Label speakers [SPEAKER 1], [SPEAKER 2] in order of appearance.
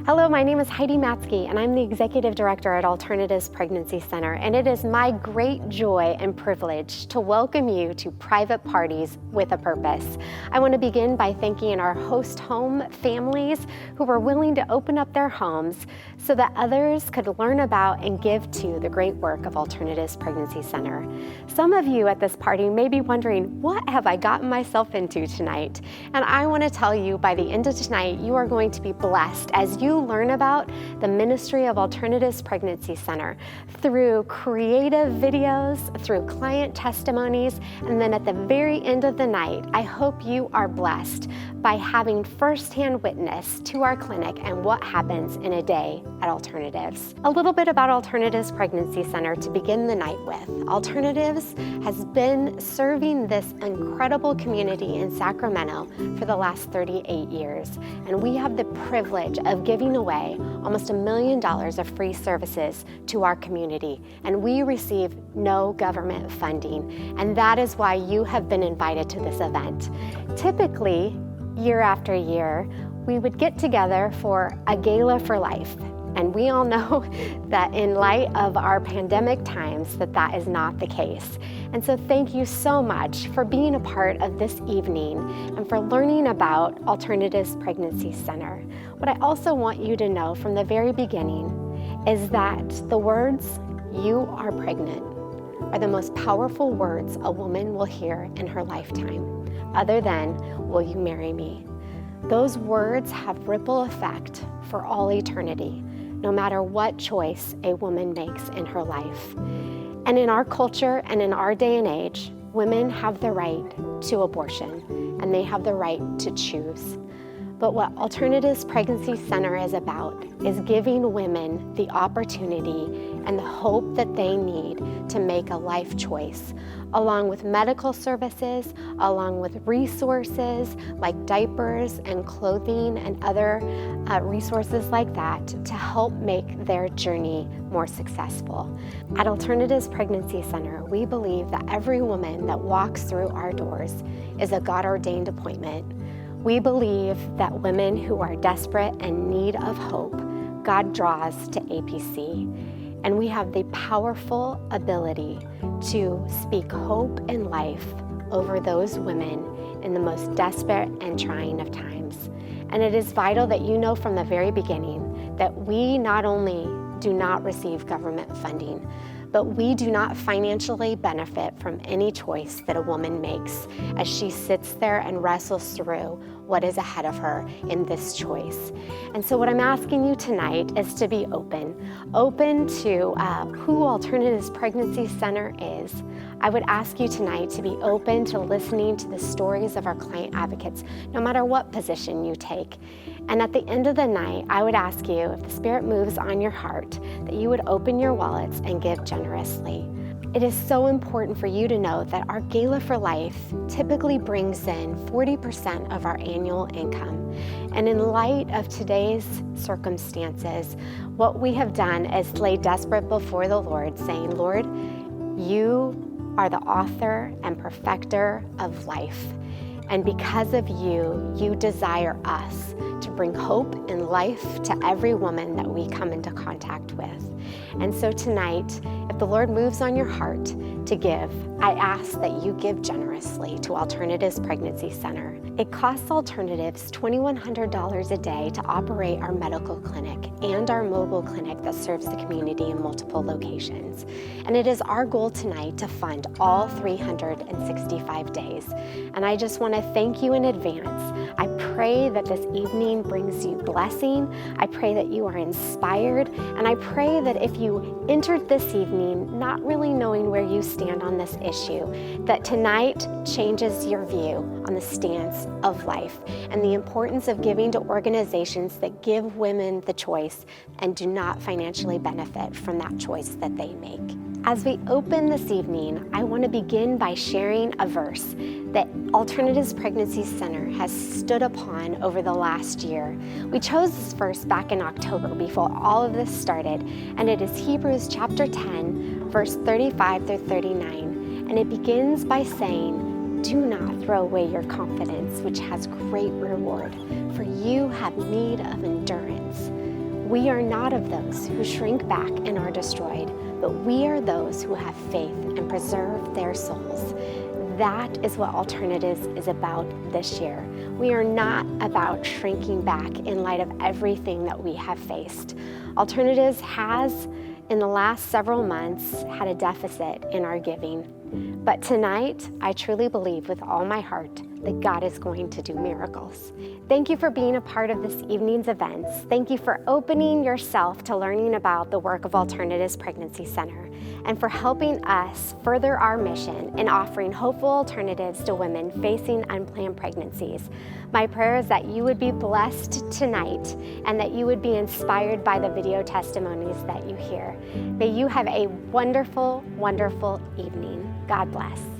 [SPEAKER 1] Hello, my name is Heidi Matzke, and I'm the Executive Director at Alternatives Pregnancy Center, and it is my great joy and privilege to welcome you to Private Parties with a Purpose. I want to begin by thanking our host home families who were willing to open up their homes so that others could learn about and give to the great work of Alternatives Pregnancy Center. Some of you at this party may be wondering, what have I gotten myself into tonight? And I want to tell you, by the end of tonight, you are going to be blessed as you learn about the ministry of Alternatives Pregnancy Center through creative videos, through client testimonies, and then at the very end of the night, I hope you are blessed by having firsthand witness to our clinic and what happens in a day at Alternatives. A little bit about Alternatives Pregnancy Center to begin the night with. Alternatives has been serving this incredible community in Sacramento for the last 38 years, and we have the privilege of giving away almost $1 million of free services to our community, and we receive no government funding, and that is why you have been invited to this event. Typically, year after year, we would get together for a gala for life. And we all know that in light of our pandemic times, that is not the case. And so thank you so much for being a part of this evening and for learning about Alternatives Pregnancy Center. What I also want you to know from the very beginning is that the words, "You are pregnant," are the most powerful words a woman will hear in her lifetime, other than, "Will you marry me?" Those words have ripple effect for all eternity, no matter what choice a woman makes in her life. And in our culture and in our day and age, women have the right to abortion, and they have the right to choose. But what Alternatives Pregnancy Center is about is giving women the opportunity and the hope that they need to make a life choice, along with medical services, along with resources like diapers and clothing and other resources like that to help make their journey more successful. At Alternatives Pregnancy Center, we believe that every woman that walks through our doors is a God-ordained appointment. We believe that women who are desperate and need of hope, God draws to APC. And we have the powerful ability to speak hope and life over those women in the most desperate and trying of times. And it is vital that you know from the very beginning that we not only do not receive government funding, but we do not financially benefit from any choice that a woman makes as she sits there and wrestles through what is ahead of her in this choice. And so what I'm asking you tonight is to be open to who Alternatives Pregnancy Center is. I would ask you tonight to be open to listening to the stories of our client advocates, no matter what position you take. And at the end of the night, I would ask you, if the Spirit moves on your heart, that you would open your wallets and give generously. It is so important for you to know that our Gala for Life typically brings in 40% of our annual income. And in light of today's circumstances, what we have done is lay desperate before the Lord, saying, "Lord, you are the author and perfecter of life. And because of you, you desire us to bring hope and life to every woman that we come into contact with." And so tonight, if the Lord moves on your heart to give, I ask that you give generously to Alternatives Pregnancy Center. It costs Alternatives $2,100 a day to operate our medical clinic and our mobile clinic that serves the community in multiple locations. And it is our goal tonight to fund all 365 days. And I just want to thank you in advance. I pray that this evening brings you blessing. I pray that you are inspired. And I pray that if you entered this evening not really knowing where you stand on this issue, that tonight changes your view on the stance of life and the importance of giving to organizations that give women the choice and do not financially benefit from that choice that they make. As we open this evening, I want to begin by sharing a verse that Alternatives Pregnancy Center has stood upon over the last year. We chose this verse back in October before all of this started, and it is Hebrews chapter 10, verse 35 through 39. And it begins by saying, "Do not throw away your confidence, which has great reward, for you have need of endurance. We are not of those who shrink back and are destroyed, but we are those who have faith and preserve their souls. That is what Alternatives is about this year. We are not about shrinking back in light of everything that we have faced. Alternatives has, in the last several months, had a deficit in our giving. But tonight, I truly believe with all my heart that God is going to do miracles. Thank you for being a part of this evening's events. Thank you for opening yourself to learning about the work of Alternatives Pregnancy Center and for helping us further our mission in offering hopeful alternatives to women facing unplanned pregnancies. My prayer is that you would be blessed tonight and that you would be inspired by the video testimonies that you hear. May you have a wonderful, wonderful evening. God bless.